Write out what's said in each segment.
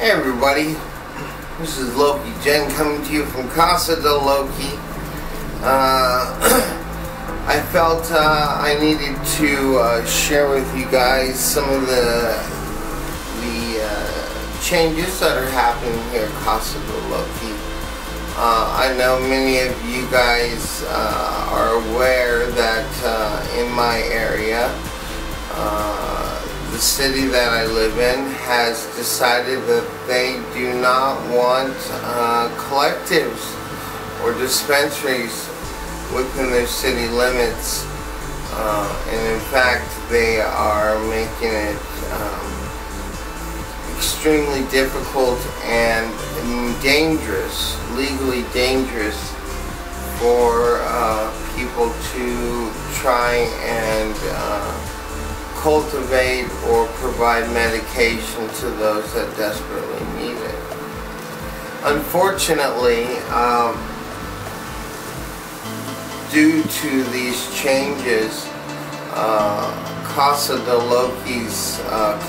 Hey everybody, this is Loki Jen coming to you from Casa Del Loki. I felt I needed to share with you guys some of the changes that are happening here at Casa Del Loki. I know many of you guys are aware that in my area, the city that I live in has decided that they do not want collectives or dispensaries within their city limits, and in fact they are making it extremely difficult and dangerous, legally dangerous for people to try and cultivate or provide medication to those that desperately need it. Unfortunately, due to these changes, Casa Del Loki's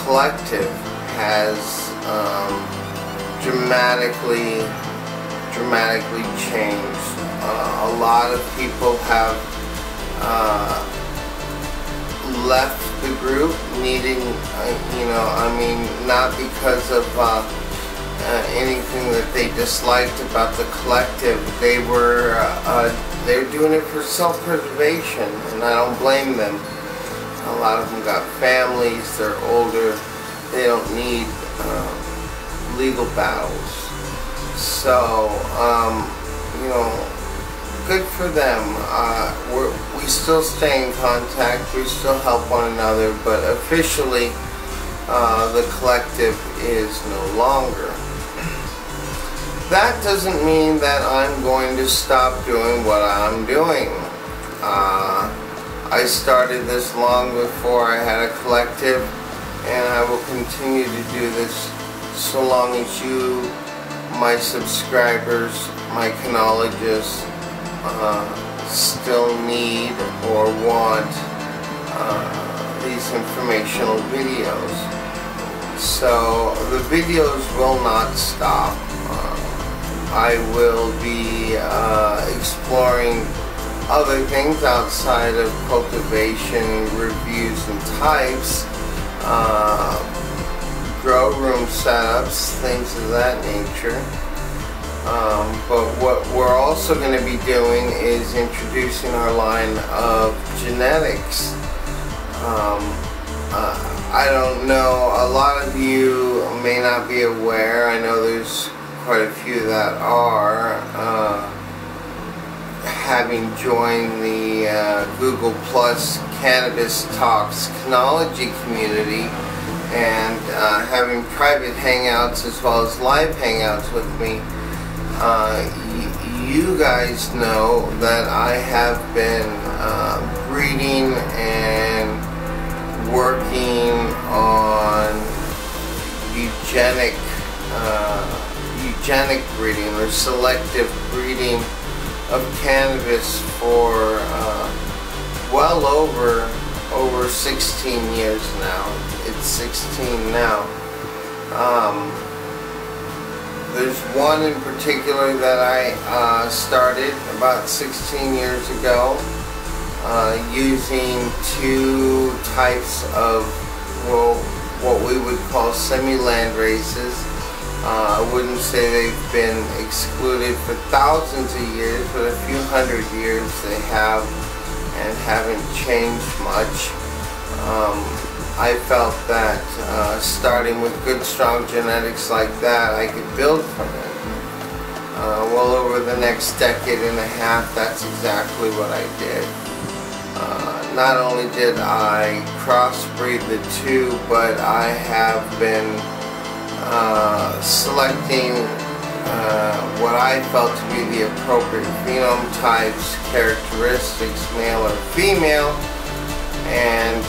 collective has dramatically changed. A lot of people have left the group needing, not because of anything that they disliked about the collective. They were doing it for self-preservation, and I don't blame them. A lot of them got families, they're older, they don't need legal battles. So, good for them. We still stay in contact, we still help one another, but officially the collective is no longer. That doesn't mean that I'm going to stop doing what I'm doing. I started this long before I had a collective, and I will continue to do this so long as you, my subscribers, my canologists, still need or want these informational videos. So the videos will not stop. I will be exploring other things outside of cultivation, reviews and types, grow room setups, things of that nature. But what we're also going to be doing is introducing our line of genetics. I don't know, a lot of you may not be aware. I know there's quite a few that are, having joined the Google Plus Cannabis Talks Canology community and having private hangouts as well as live hangouts with me. You guys know that I have been breeding and working on eugenic breeding or selective breeding of cannabis for well over 16 years now. It's 16 now. There's one in particular that I started about 16 years ago, using two types of, well, what we would call semi-land races. I wouldn't say they've been excluded for thousands of years, but a few hundred years they have and haven't changed much. I felt that starting with good strong genetics like that, I could build from it. Well, over the next decade and a half, that's exactly what I did. Not only did I crossbreed the two, but I have been selecting what I felt to be the appropriate phenome types, characteristics, male or female, and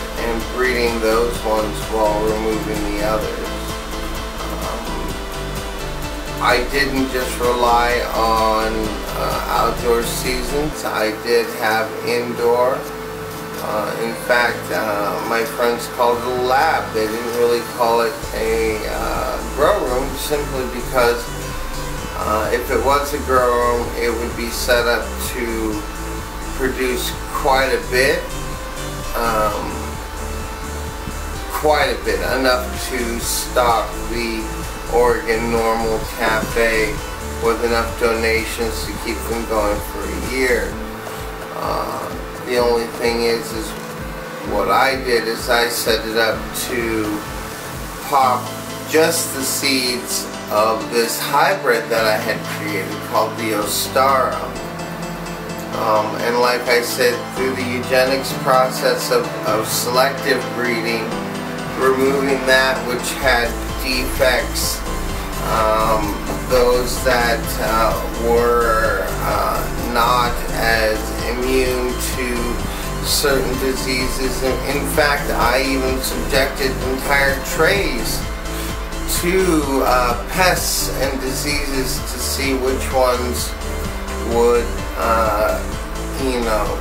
breeding those ones while removing the others. I didn't just rely on outdoor seasons. I did have indoor. In fact, my friends called it a lab. They didn't really call it a grow room, simply because if it was a grow room, it would be set up to produce quite a bit, enough to stock the Oregon Normal Cafe with enough donations to keep them going for a year. The only thing is what I did is I set it up to pop just the seeds of this hybrid that I had created called the Ostara. And like I said, through the eugenics process of selective breeding, removing that which had defects, those that were not as immune to certain diseases. In fact, I even subjected entire trays to pests and diseases to see which ones would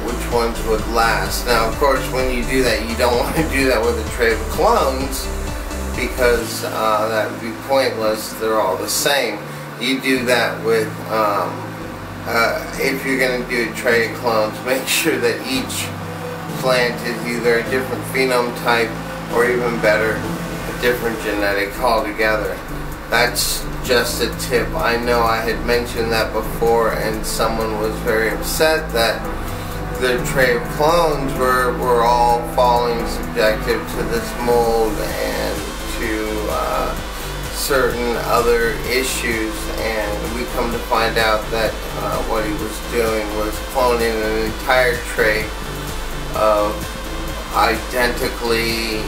which ones would last. Now, of course, when you do that, you don't want to do that with a tray of clones, because that would be pointless. They're all the same. You do that with, if you're going to do a tray of clones, make sure that each plant is either a different phenome type, or even better, a different genetic altogether. That's just a tip. I know I had mentioned that before, and someone was very upset that their tray of clones were all falling subjective to this mold and to certain other issues, and we come to find out that what he was doing was cloning an entire tray of identically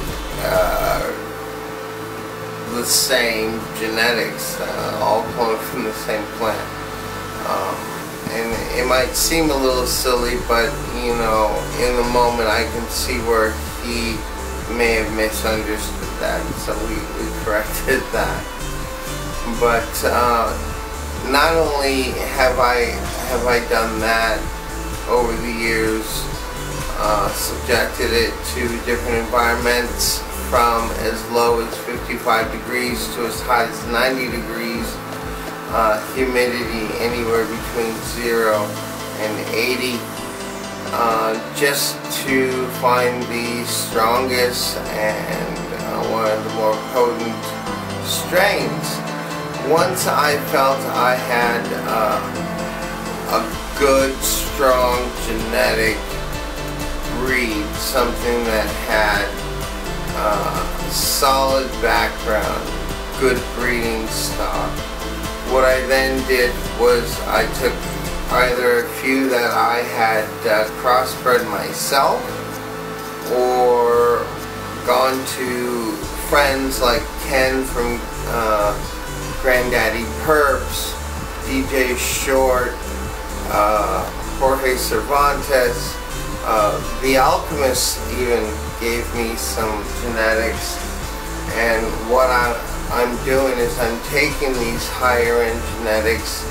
the same genetics, all cloned from the same plant. And it might seem a little silly, but you know, in the moment I can see where he may have misunderstood that, so we corrected that. But not only have I done that over the years, subjected it to different environments, from as low as 55 degrees to as high as 90 degrees, humidity anywhere between 0 and 80, just to find the strongest and one of the more potent strains. Once I felt I had a good, strong genetic breed, something that had solid background, good breeding stock, what I then did was I took either a few that I had crossbred myself, or gone to friends like Ken from Granddaddy Perps, DJ Short, Jorge Cervantes, The Alchemist even gave me some genetics. And what I'm doing is I'm taking these higher end genetics,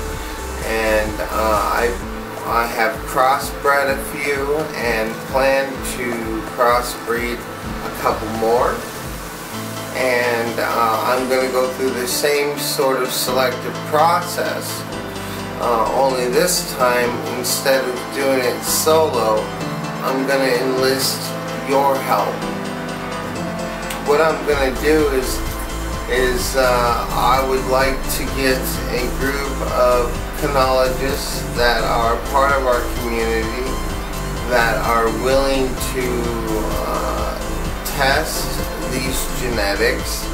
and I have crossbred a few and plan to crossbreed a couple more. And I'm going to go through the same sort of selective process, only this time, instead of doing it solo, I'm going to enlist your help. What I'm going to do is I would like to get a group of canologists that are part of our community, that are willing to test these genetics,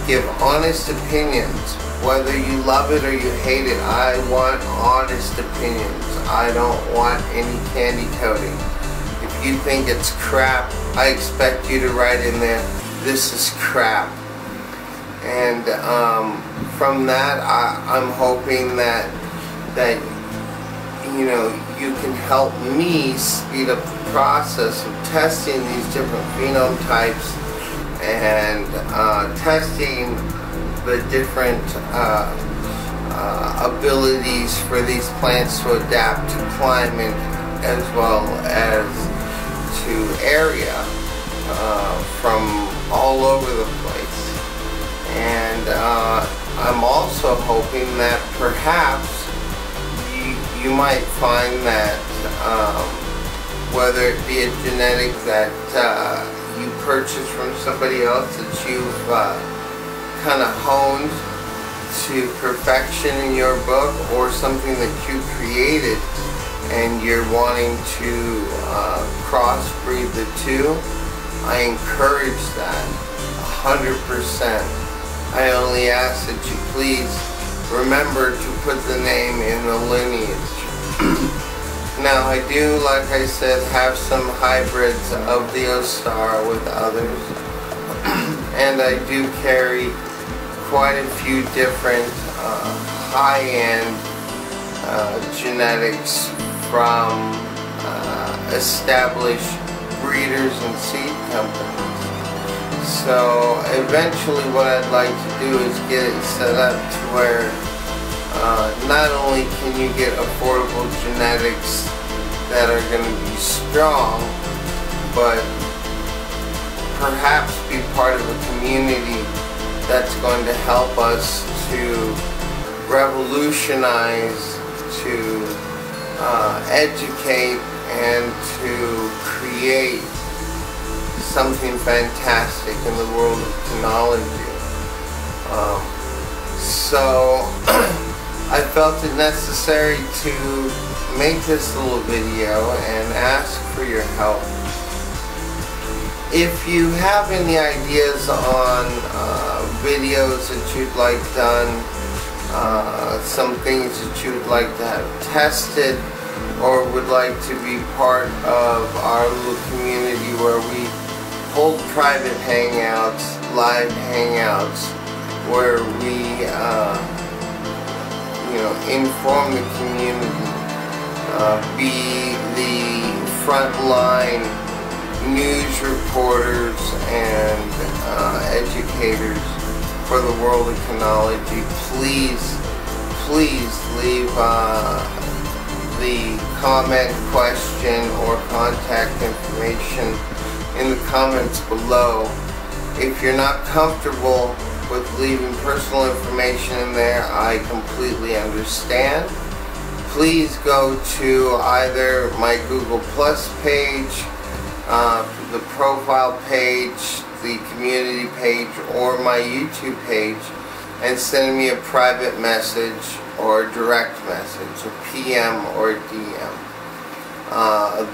give honest opinions. Whether you love it or you hate it, I want honest opinions. I don't want any candy coating. If you think it's crap, I expect you to write in there, "This is crap." And from that, I'm hoping that you know, you can help me speed up the process of testing these different phenome types and testing the different abilities for these plants to adapt to climate as well as to area from all over the place. And also hoping that perhaps you might find that whether it be a genetic that you purchased from somebody else that you've kind of honed to perfection in your book, or something that you created and you're wanting to crossbreed the two, I encourage that 100%. I only ask that you please remember to put the name in the lineage. Now I do, like I said, have some hybrids of the Ostar with others, and I do carry quite a few different high-end genetics from established breeders and seed companies. So eventually what I'd like to do is get it set up to where not only can you get affordable genetics that are going to be strong, but perhaps be part of a community that's going to help us to revolutionize, to educate, and to create something fantastic in the world of technology. So I felt it necessary to make this little video and ask for your help. If you have any ideas on videos that you'd like done, some things that you would like to have tested, or would like to be part of our little community where we hold private hangouts, live hangouts, where we inform the community, be the front line news reporters and educators for the world of technology, please leave the comment, question, or contact information in the comments below. If you're not comfortable with leaving personal information in there, I completely understand. Please go to either my Google Plus page, the profile page, the community page, or my YouTube page, and send me a private message or a direct message, a PM or a DM.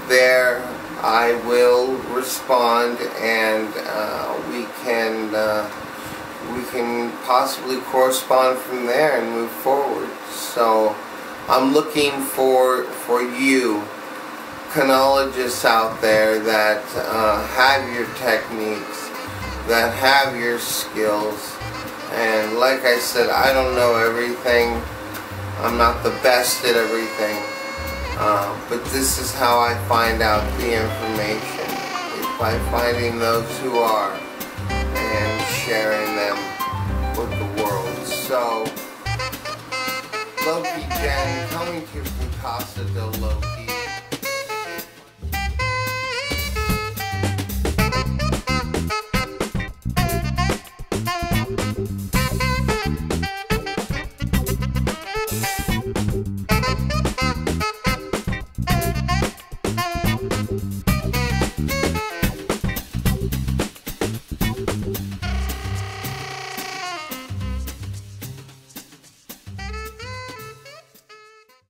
There I will respond, and we can possibly correspond from there and move forward. So I'm looking for you, canologists out there that have your techniques, that have your skills. And like I said, I don't know everything. I'm not the best at everything. But this is how I find out the information, is by finding those who are and sharing them with the world. So, Loki Gen, coming to you from Casa Del Loki.